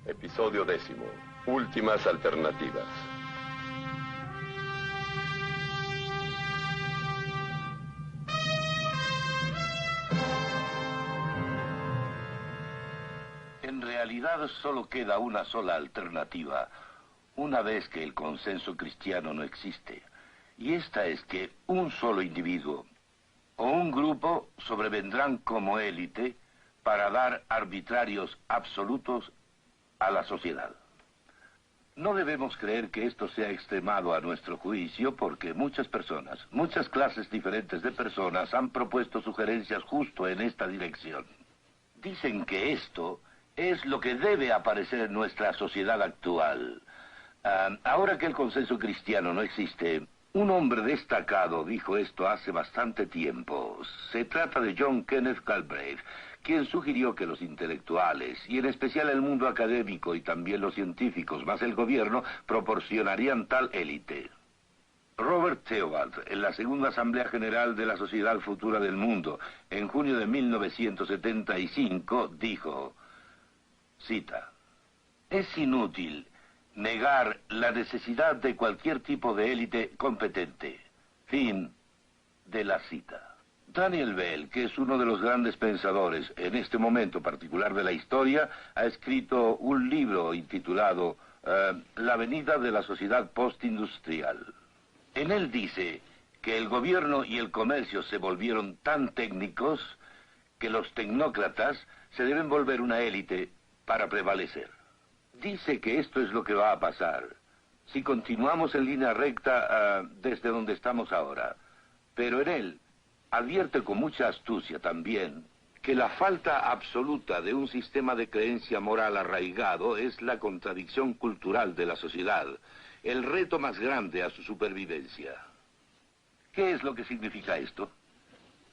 Episodio 10. Últimas alternativas. En realidad solo queda una sola alternativa, una vez que el consenso cristiano no existe. Y esta es que un solo individuo o un grupo sobrevendrán como élite para dar arbitrarios absolutos a la sociedad. No debemos creer que esto sea extremado a nuestro juicio, porque muchas personas, muchas clases diferentes de personas han propuesto sugerencias justo en esta dirección. Dicen que esto es lo que debe aparecer en nuestra sociedad actual. Ahora que el consenso cristiano no existe, un hombre destacado dijo esto hace bastante tiempo. Se trata de John Kenneth Galbraith, quien sugirió que los intelectuales, y en especial el mundo académico y también los científicos, más el gobierno, proporcionarían tal élite. Robert Theobald, en la Segunda Asamblea General de la Sociedad Futura del Mundo, en junio de 1975, dijo, cita, «Es inútil negar la necesidad de cualquier tipo de élite competente». Fin de la cita. Daniel Bell, que es uno de los grandes pensadores en este momento particular de la historia, ha escrito un libro intitulado La venida de la sociedad postindustrial. En él dice que el gobierno y el comercio se volvieron tan técnicos que los tecnócratas se deben volver una élite para prevalecer. Dice que esto es lo que va a pasar si continuamos en línea recta desde donde estamos ahora. Pero en él advierte con mucha astucia también que la falta absoluta de un sistema de creencia moral arraigado es la contradicción cultural de la sociedad, el reto más grande a su supervivencia. ¿Qué es lo que significa esto?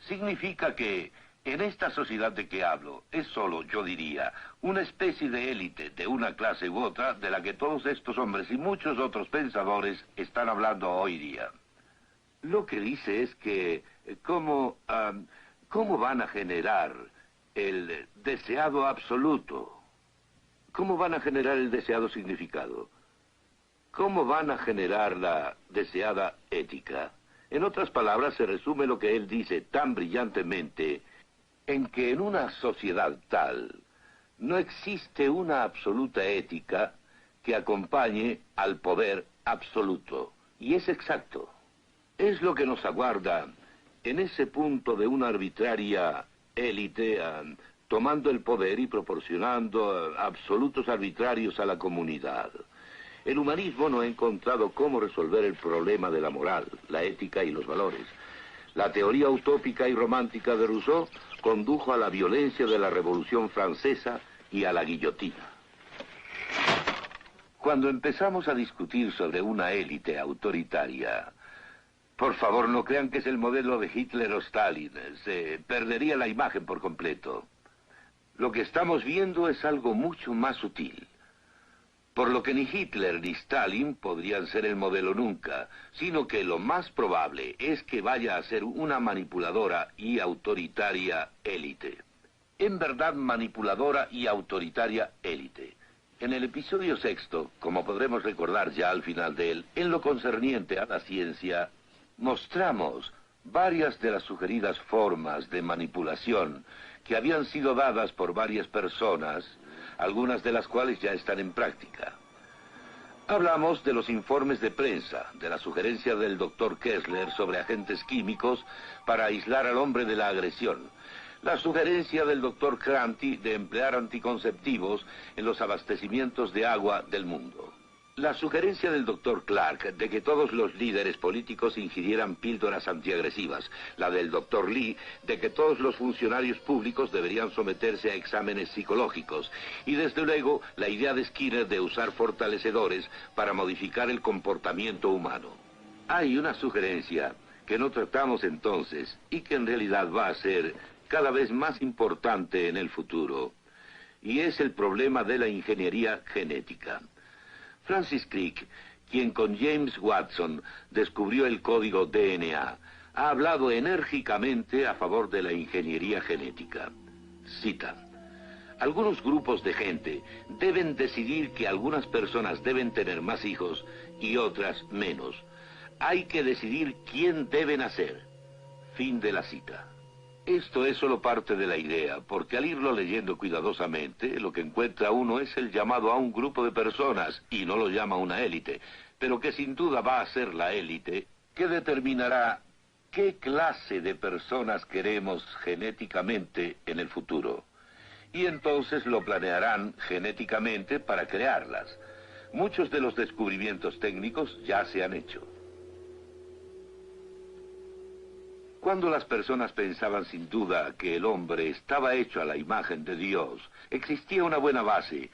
Significa que en esta sociedad de que hablo es solo, yo diría, una especie de élite de una clase u otra de la que todos estos hombres y muchos otros pensadores están hablando hoy día. Lo que dice es que ¿cómo van a generar el deseado absoluto? ¿Cómo van a generar el deseado significado? ¿Cómo van a generar la deseada ética? En otras palabras, se resume lo que él dice tan brillantemente, en que en una sociedad tal no existe una absoluta ética que acompañe al poder absoluto. Y es exacto. Es lo que nos aguarda en ese punto de una arbitraria élite tomando el poder y proporcionando absolutos arbitrarios a la comunidad. El humanismo no ha encontrado cómo resolver el problema de la moral, la ética y los valores. La teoría utópica y romántica de Rousseau condujo a la violencia de la Revolución Francesa y a la guillotina. Cuando empezamos a discutir sobre una élite autoritaria, por favor, no crean que es el modelo de Hitler o Stalin. Se perdería la imagen por completo. Lo que estamos viendo es algo mucho más sutil. Por lo que ni Hitler ni Stalin podrían ser el modelo nunca, sino que lo más probable es que vaya a ser una manipuladora y autoritaria élite. En verdad, manipuladora y autoritaria élite. En el episodio 6, como podremos recordar ya al final de él, en lo concerniente a la ciencia, mostramos varias de las sugeridas formas de manipulación que habían sido dadas por varias personas, algunas de las cuales ya están en práctica. Hablamos de los informes de prensa, de la sugerencia del Dr. Kessler sobre agentes químicos para aislar al hombre de la agresión, la sugerencia del Dr. Cranti de emplear anticonceptivos en los abastecimientos de agua del mundo, la sugerencia del Dr. Clark de que todos los líderes políticos ingirieran píldoras antiagresivas, la del Dr. Lee de que todos los funcionarios públicos deberían someterse a exámenes psicológicos, y desde luego la idea de Skinner de usar fortalecedores para modificar el comportamiento humano. Hay una sugerencia que no tratamos entonces y que en realidad va a ser cada vez más importante en el futuro, y es el problema de la ingeniería genética. Francis Crick, quien con James Watson descubrió el código DNA, ha hablado enérgicamente a favor de la ingeniería genética. Cita: Algunos grupos de gente deben decidir que algunas personas deben tener más hijos y otras menos. Hay que decidir quién debe nacer. Fin de la cita. Esto es solo parte de la idea, porque al irlo leyendo cuidadosamente, lo que encuentra uno es el llamado a un grupo de personas, y no lo llama una élite, pero que sin duda va a ser la élite, que determinará qué clase de personas queremos genéticamente en el futuro. Y entonces lo planearán genéticamente para crearlas. Muchos de los descubrimientos técnicos ya se han hecho. Cuando las personas pensaban sin duda que el hombre estaba hecho a la imagen de Dios, existía una buena base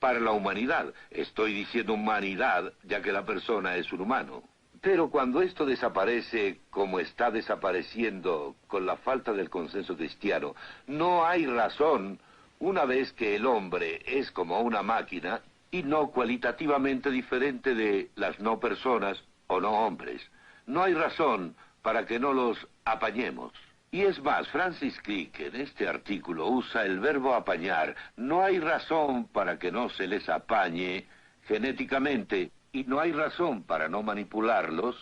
para la humanidad. Estoy diciendo humanidad, ya que la persona es un humano. Pero cuando esto desaparece, como está desapareciendo con la falta del consenso cristiano, no hay razón, una vez que el hombre es como una máquina y no cualitativamente diferente de las no personas o no hombres. No hay razón para que no los apañemos. Y es más, Francis Crick en este artículo usa el verbo apañar. No hay razón para que no se les apañe genéticamente, y no hay razón para no manipularlos,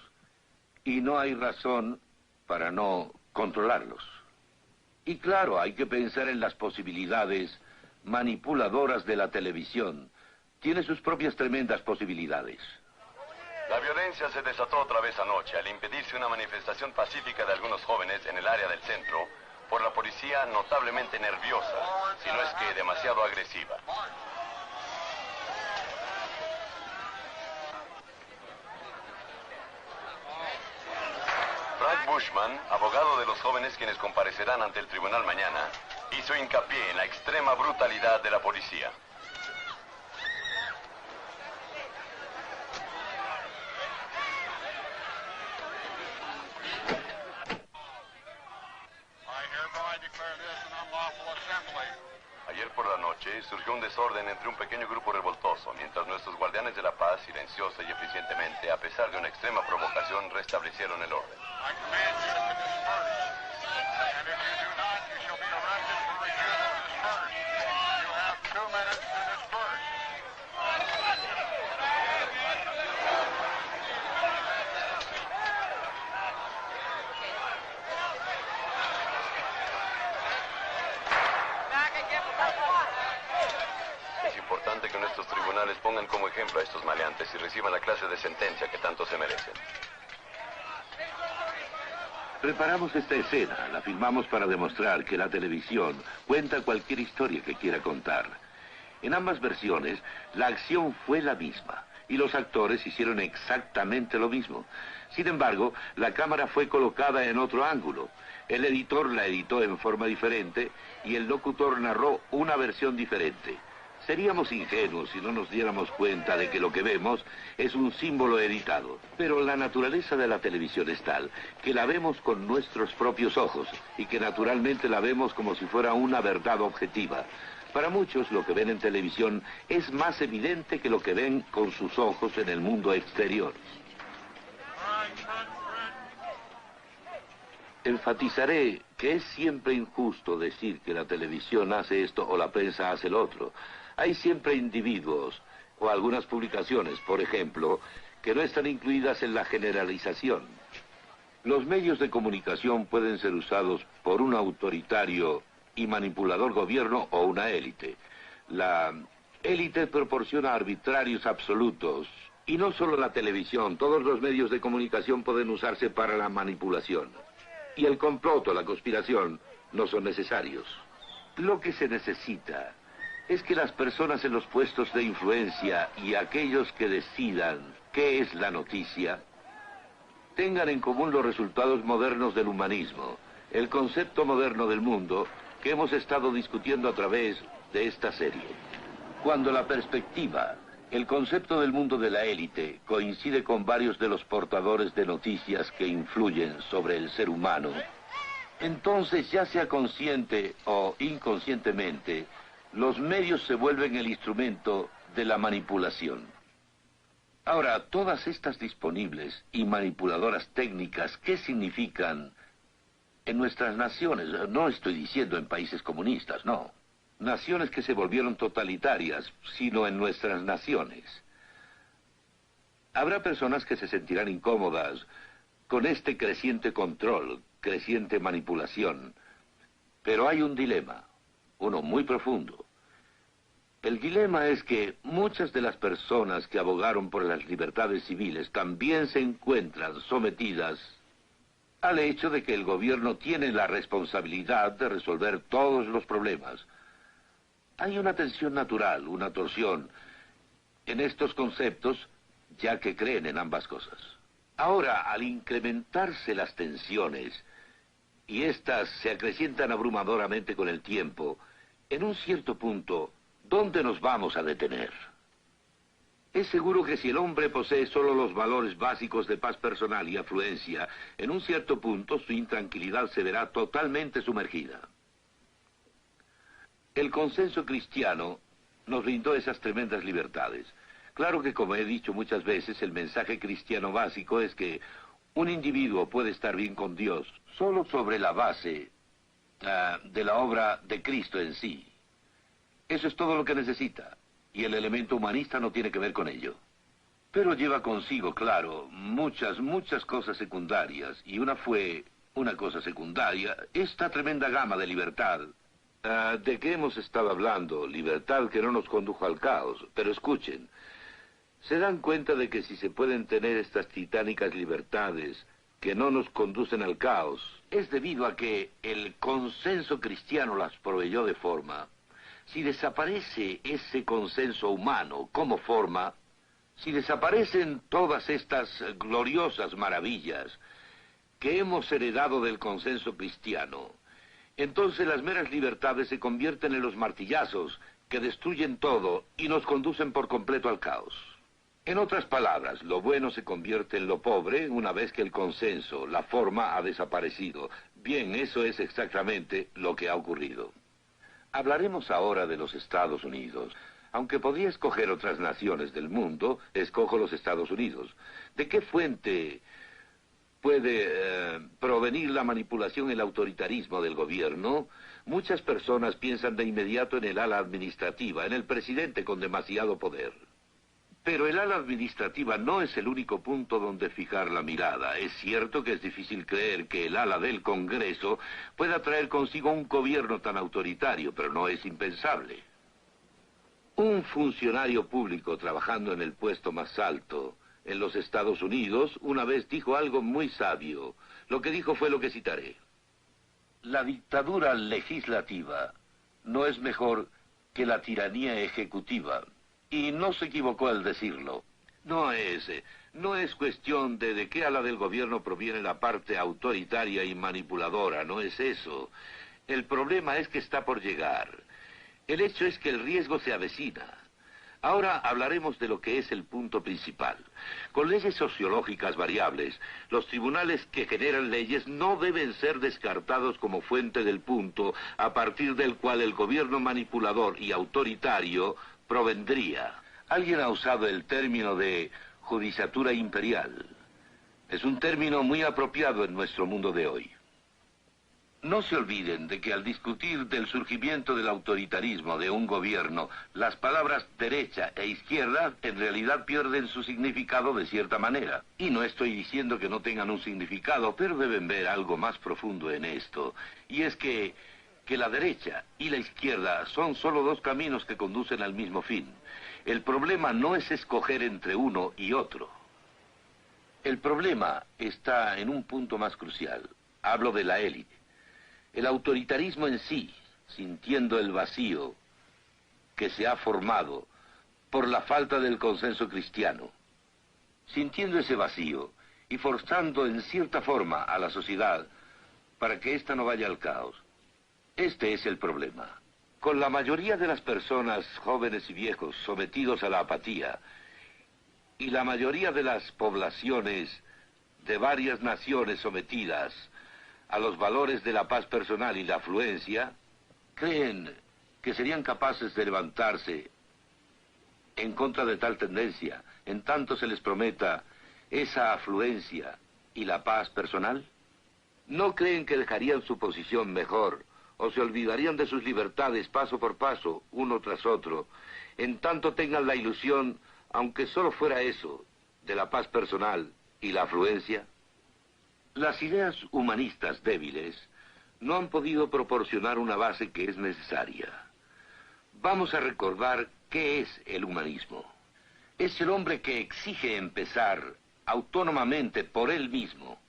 y no hay razón para no controlarlos. Y claro, hay que pensar en las posibilidades manipuladoras de la televisión. Tiene sus propias tremendas posibilidades. La violencia se desató otra vez anoche al impedirse una manifestación pacífica de algunos jóvenes en el área del centro por la policía notablemente nerviosa, si no es que demasiado agresiva. Frank Bushman, abogado de los jóvenes quienes comparecerán ante el tribunal mañana, hizo hincapié en la extrema brutalidad de la policía. Ayer por la noche surgió un desorden entre un pequeño grupo revoltoso, mientras nuestros guardianes de la paz, silenciosa y eficientemente, a pesar de una extrema provocación, restablecieron el orden. Es importante que nuestros tribunales pongan como ejemplo a estos maleantes y reciban la clase de sentencia que tanto se merecen. Preparamos esta escena, la filmamos para demostrar que la televisión cuenta cualquier historia que quiera contar. En ambas versiones, la acción fue la misma y los actores hicieron exactamente lo mismo. Sin embargo, la cámara fue colocada en otro ángulo. El editor la editó en forma diferente y el locutor narró una versión diferente. Seríamos ingenuos si no nos diéramos cuenta de que lo que vemos es un símbolo editado. Pero la naturaleza de la televisión es tal que la vemos con nuestros propios ojos y que naturalmente la vemos como si fuera una verdad objetiva. Para muchos lo que ven en televisión es más evidente que lo que ven con sus ojos en el mundo exterior. Enfatizaré que es siempre injusto decir que la televisión hace esto o la prensa hace lo otro. Hay siempre individuos o algunas publicaciones, por ejemplo, que no están incluidas en la generalización. Los medios de comunicación pueden ser usados por un autoritario y manipulador gobierno o una élite. La élite proporciona arbitrarios absolutos. Y no solo la televisión, todos los medios de comunicación pueden usarse para la manipulación. Y el complot o la conspiración no son necesarios. Lo que se necesita es que las personas en los puestos de influencia y aquellos que decidan qué es la noticia, tengan en común los resultados modernos del humanismo, el concepto moderno del mundo que hemos estado discutiendo a través de esta serie. Cuando la perspectiva, el concepto del mundo de la élite coincide con varios de los portadores de noticias que influyen sobre el ser humano, entonces, ya sea consciente o inconscientemente, los medios se vuelven el instrumento de la manipulación. Ahora, todas estas disponibles y manipuladoras técnicas, ¿qué significan en nuestras naciones? No estoy diciendo en países comunistas, no. naciones que se volvieron totalitarias, sino en nuestras naciones. Habrá personas que se sentirán incómodas con este creciente control, creciente manipulación. Pero hay un dilema, uno muy profundo. El dilema es que muchas de las personas que abogaron por las libertades civiles también se encuentran sometidas al hecho de que el gobierno tiene la responsabilidad de resolver todos los problemas. Hay una tensión natural, una torsión en estos conceptos, ya que creen en ambas cosas. Ahora, al incrementarse las tensiones, y éstas se acrecientan abrumadoramente con el tiempo, en un cierto punto, ¿dónde nos vamos a detener? Es seguro que si el hombre posee solo los valores básicos de paz personal y afluencia, en un cierto punto su intranquilidad se verá totalmente sumergida. El consenso cristiano nos brindó esas tremendas libertades. Claro que, como he dicho muchas veces, el mensaje cristiano básico es que un individuo puede estar bien con Dios solo sobre la base de la obra de Cristo en sí. Eso es todo lo que necesita, y el elemento humanista no tiene que ver con ello. Pero lleva consigo, claro, muchas cosas secundarias, y una fue una cosa secundaria, esta tremenda gama de libertad. ¿De qué hemos estado hablando? Libertad que no nos condujo al caos. Pero escuchen, ¿se dan cuenta de que si se pueden tener estas titánicas libertades que no nos conducen al caos, es debido a que el consenso cristiano las proveyó de forma? Si desaparece ese consenso humano como forma, si desaparecen todas estas gloriosas maravillas que hemos heredado del consenso cristiano, entonces las meras libertades se convierten en los martillazos que destruyen todo y nos conducen por completo al caos. En otras palabras, lo bueno se convierte en lo pobre una vez que el consenso, la forma, ha desaparecido. Bien, eso es exactamente lo que ha ocurrido. Hablaremos ahora de los Estados Unidos. Aunque podría escoger otras naciones del mundo, escojo los Estados Unidos. ¿De qué fuente puede provenir la manipulación y el autoritarismo del gobierno? Muchas personas piensan de inmediato en el ala administrativa, en el presidente con demasiado poder. Pero el ala administrativa no es el único punto donde fijar la mirada. Es cierto que es difícil creer que el ala del Congreso pueda traer consigo un gobierno tan autoritario, pero no es impensable. Un funcionario público trabajando en el puesto más alto en los Estados Unidos una vez dijo algo muy sabio. Lo que dijo fue lo que citaré. La dictadura legislativa no es mejor que la tiranía ejecutiva. Y no se equivocó al decirlo. No es cuestión de qué ala del gobierno proviene la parte autoritaria y manipuladora, no es eso. El problema es que está por llegar. El hecho es que el riesgo se avecina. Ahora hablaremos de lo que es el punto principal. Con leyes sociológicas variables, los tribunales que generan leyes no deben ser descartados como fuente del punto a partir del cual el gobierno manipulador y autoritario provendría. Alguien ha usado el término de judiciatura imperial. Es un término muy apropiado en nuestro mundo de hoy. No se olviden de que al discutir del surgimiento del autoritarismo de un gobierno, las palabras derecha e izquierda en realidad pierden su significado de cierta manera. Y no estoy diciendo que no tengan un significado, pero deben ver algo más profundo en esto. Y es que la derecha y la izquierda son solo dos caminos que conducen al mismo fin. El problema no es escoger entre uno y otro. El problema está en un punto más crucial. Hablo de la élite. El autoritarismo en sí, sintiendo el vacío que se ha formado por la falta del consenso cristiano, sintiendo ese vacío y forzando en cierta forma a la sociedad para que ésta no vaya al caos. Este es el problema. Con la mayoría de las personas, jóvenes y viejos, sometidos a la apatía, y la mayoría de las poblaciones de varias naciones sometidas a los valores de la paz personal y la afluencia, creen que serían capaces de levantarse en contra de tal tendencia, en tanto se les prometa esa afluencia y la paz personal. ¿No creen que dejarían su posición mejor o se olvidarían de sus libertades paso por paso, uno tras otro, en tanto tengan la ilusión, aunque solo fuera eso, de la paz personal y la afluencia? Las ideas humanistas débiles no han podido proporcionar una base que es necesaria. Vamos a recordar qué es el humanismo. Es el hombre que exige empezar autónomamente por él mismo,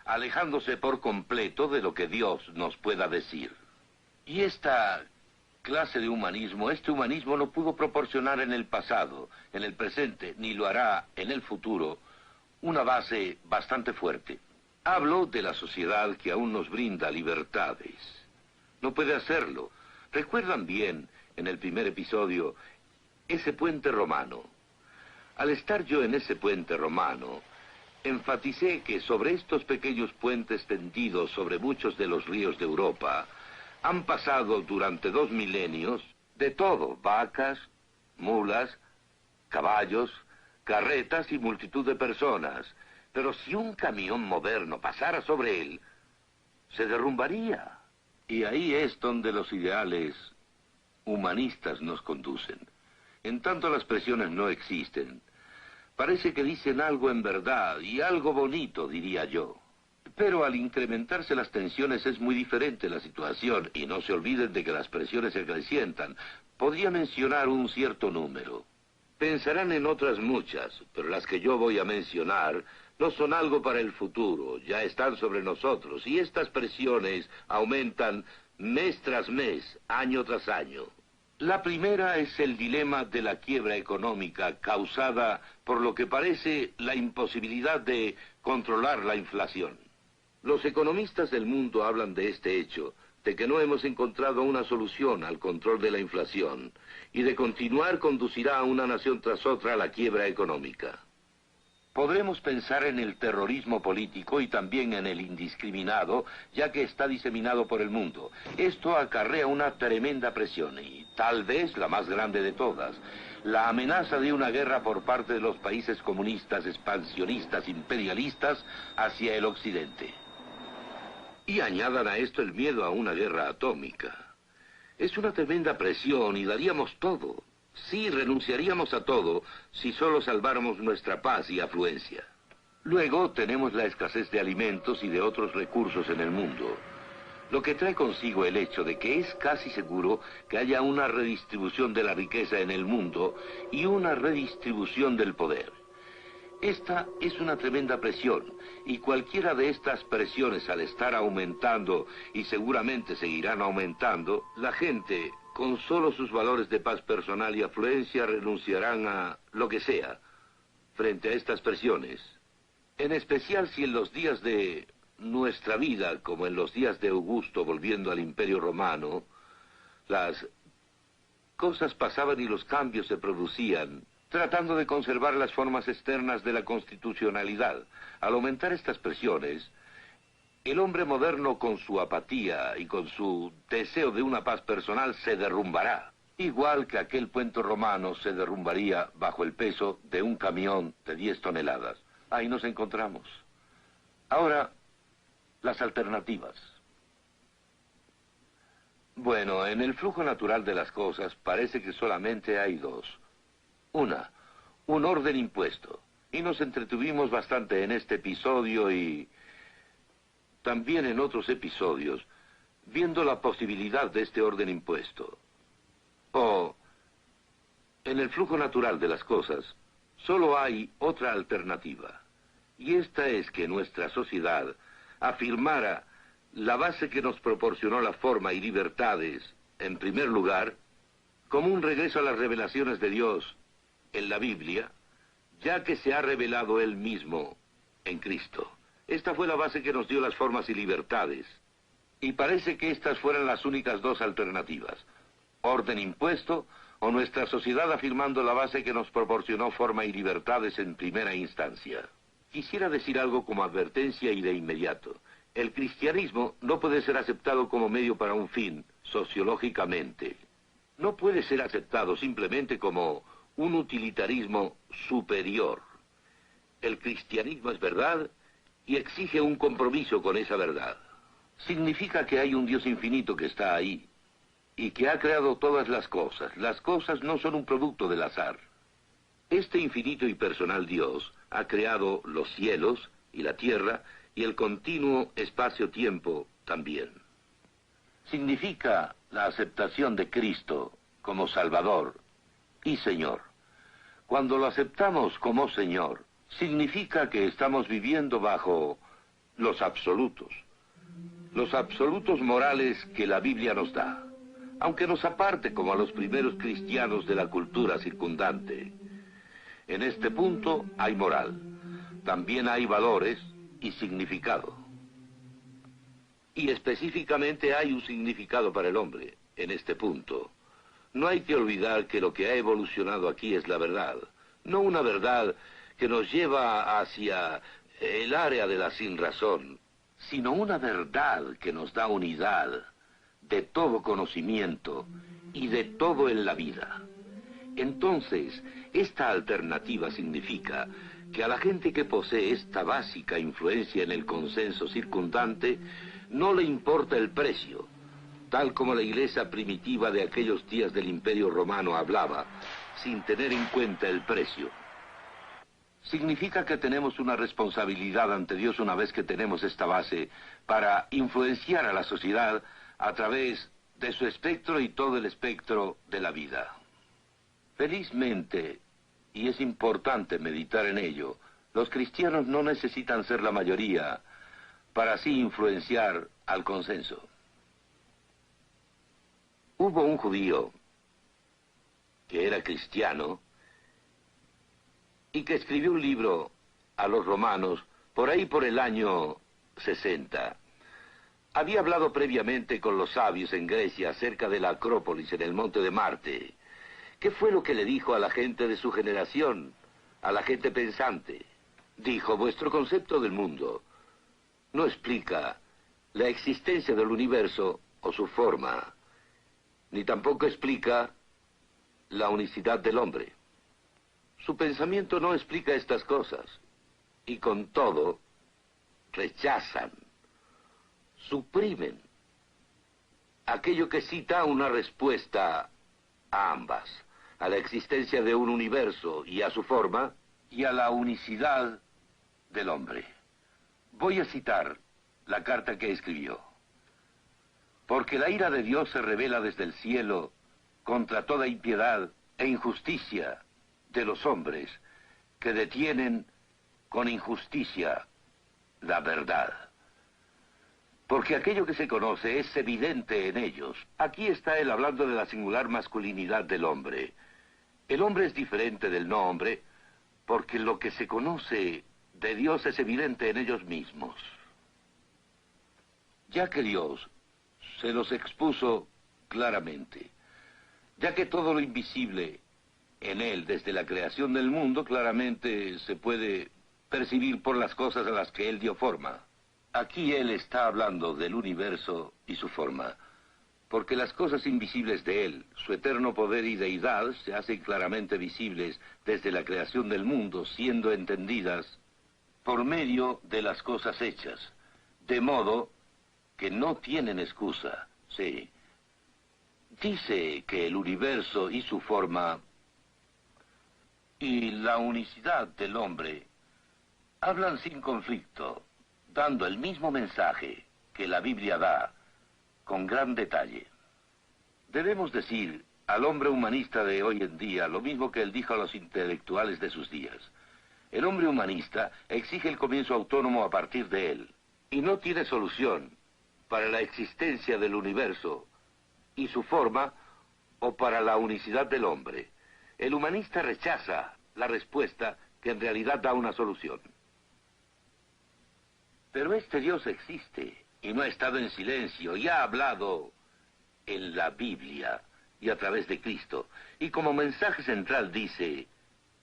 alejándose por completo de lo que Dios nos pueda decir. Y esta clase de humanismo, este humanismo no pudo proporcionar en el pasado, en el presente, ni lo hará en el futuro, una base bastante fuerte. Hablo de la sociedad que aún nos brinda libertades. No puede hacerlo. ¿Recuerdan bien, en el primer episodio, ese puente romano? Al estar yo en ese puente romano, enfaticé que sobre estos pequeños puentes tendidos sobre muchos de los ríos de Europa, han pasado durante 2 milenios de todo: vacas, mulas, caballos, carretas y multitud de personas. Pero si un camión moderno pasara sobre él, se derrumbaría. Y ahí es donde los ideales humanistas nos conducen. En tanto las presiones no existen, parece que dicen algo en verdad, y algo bonito, diría yo. Pero al incrementarse las tensiones es muy diferente la situación, y no se olviden de que las presiones se acrecientan. Podría mencionar un cierto número. Pensarán en otras muchas, pero las que yo voy a mencionar no son algo para el futuro, ya están sobre nosotros, y estas presiones aumentan mes tras mes, año tras año. La primera es el dilema de la quiebra económica causada por lo que parece la imposibilidad de controlar la inflación. Los economistas del mundo hablan de este hecho, de que no hemos encontrado una solución al control de la inflación, y de continuar conducirá a una nación tras otra a la quiebra económica. Podremos pensar en el terrorismo político y también en el indiscriminado, ya que está diseminado por el mundo. Esto acarrea una tremenda presión, y tal vez la más grande de todas, la amenaza de una guerra por parte de los países comunistas, expansionistas, imperialistas, hacia el occidente. Y añadan a esto el miedo a una guerra atómica. Es una tremenda presión y daríamos todo. Sí, renunciaríamos a todo si solo salváramos nuestra paz y afluencia. Luego tenemos la escasez de alimentos y de otros recursos en el mundo, lo que trae consigo el hecho de que es casi seguro que haya una redistribución de la riqueza en el mundo y una redistribución del poder. Esta es una tremenda presión, y cualquiera de estas presiones, al estar aumentando, y seguramente seguirán aumentando, la gente, con solo sus valores de paz personal y afluencia, renunciarán a lo que sea frente a estas presiones. En especial si en los días de nuestra vida, como en los días de Augusto volviendo al Imperio Romano, las cosas pasaban y los cambios se producían, tratando de conservar las formas externas de la constitucionalidad. Al aumentar estas presiones, el hombre moderno, con su apatía y con su deseo de una paz personal, se derrumbará. Igual que aquel puente romano se derrumbaría bajo el peso de un camión de 10 toneladas. Ahí nos encontramos. Ahora, las alternativas. Bueno, en el flujo natural de las cosas parece que solamente hay dos. Una, un orden impuesto. Y nos entretuvimos bastante en este episodio y también en otros episodios, viendo la posibilidad de este orden impuesto. O, en el flujo natural de las cosas, solo hay otra alternativa. Y esta es que nuestra sociedad afirmara la base que nos proporcionó la forma y libertades, en primer lugar, como un regreso a las revelaciones de Dios en la Biblia, ya que se ha revelado Él mismo en Cristo. Esta fue la base que nos dio las formas y libertades. Y parece que estas fueran las únicas dos alternativas: orden impuesto o nuestra sociedad afirmando la base que nos proporcionó forma y libertades en primera instancia. Quisiera decir algo como advertencia y de inmediato. El cristianismo no puede ser aceptado como medio para un fin, sociológicamente. No puede ser aceptado simplemente como un utilitarismo superior. El cristianismo es verdad y exige un compromiso con esa verdad. significa que hay un Dios infinito que está ahí y que ha creado todas las cosas. Las cosas no son un producto del azar. Este infinito y personal Dios ha creado los cielos y la tierra y el continuo espacio-tiempo también. Significa la aceptación de Cristo como Salvador y Señor. Cuando lo aceptamos como Señor, significa que estamos viviendo bajo los absolutos morales que la Biblia nos da, aunque nos aparte como a los primeros cristianos de la cultura circundante. En este punto hay moral, también hay valores y significado. Y específicamente hay un significado para el hombre en este punto. No hay que olvidar que lo que ha evolucionado aquí es la verdad, no una verdad que nos lleva hacia el área de la sinrazón, sino una verdad que nos da unidad de todo conocimiento y de todo en la vida. Entonces, esta alternativa significa que a la gente que posee esta básica influencia en el consenso circundante no le importa el precio, tal como la iglesia primitiva de aquellos días del Imperio Romano hablaba, sin tener en cuenta el precio. Significa que tenemos una responsabilidad ante Dios una vez que tenemos esta base para influenciar a la sociedad a través de su espectro y todo el espectro de la vida. Felizmente, y es importante meditar en ello, los cristianos no necesitan ser la mayoría para así influenciar al consenso. Hubo un judío que era cristiano y que escribió un libro a los romanos por ahí por el año 60. Había hablado previamente con los sabios en Grecia acerca de la Acrópolis en el monte de Marte. ¿Qué fue lo que le dijo a la gente de su generación, a la gente pensante? Dijo: vuestro concepto del mundo no explica la existencia del universo o su forma, ni tampoco explica la unicidad del hombre. Su pensamiento no explica estas cosas, y con todo, rechazan, suprimen aquello que cita una respuesta a ambas, a la existencia de un universo y a su forma, y a la unicidad del hombre. Voy a citar la carta que escribió. Porque la ira de Dios se revela desde el cielo contra toda impiedad e injusticia de los hombres que detienen con injusticia la verdad. Porque aquello que se conoce es evidente en ellos. Aquí está él hablando de la singular masculinidad del hombre. El hombre es diferente del no hombre porque lo que se conoce de Dios es evidente en ellos mismos. Ya que Dios se los expuso claramente, ya que todo lo invisible en él desde la creación del mundo claramente se puede percibir por las cosas a las que él dio forma. Aquí él está hablando del universo y su forma, porque las cosas invisibles de él, su eterno poder y deidad, se hacen claramente visibles desde la creación del mundo, siendo entendidas por medio de las cosas hechas, de modo que no tienen excusa. Sí. Dice que el universo y su forma y la unicidad del hombre hablan sin conflicto, dando el mismo mensaje que la Biblia da, con gran detalle. Debemos decir al hombre humanista de hoy en día lo mismo que él dijo a los intelectuales de sus días. El hombre humanista exige el comienzo autónomo a partir de él, y no tiene solución para la existencia del universo y su forma o para la unicidad del hombre. El humanista rechaza la respuesta que en realidad da una solución. Pero este Dios existe y no ha estado en silencio y ha hablado en la Biblia y a través de Cristo. Y como mensaje central dice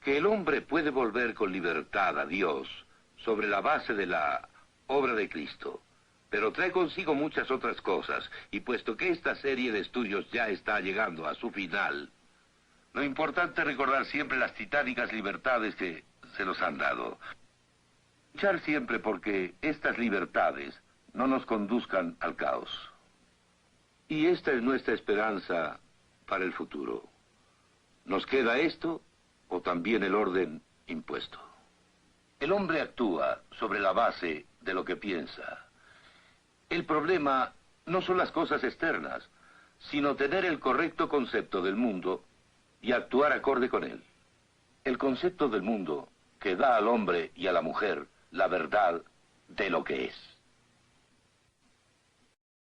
que el hombre puede volver con libertad a Dios sobre la base de la obra de Cristo. Pero trae consigo muchas otras cosas, y puesto que esta serie de estudios ya está llegando a su final, lo importante es recordar siempre las titánicas libertades que se nos han dado. Luchar siempre porque estas libertades no nos conduzcan al caos. Y esta es nuestra esperanza para el futuro. ¿Nos queda esto o también el orden impuesto? El hombre actúa sobre la base de lo que piensa. El problema no son las cosas externas, sino tener el correcto concepto del mundo y actuar acorde con él. El concepto del mundo que da al hombre y a la mujer la verdad de lo que es.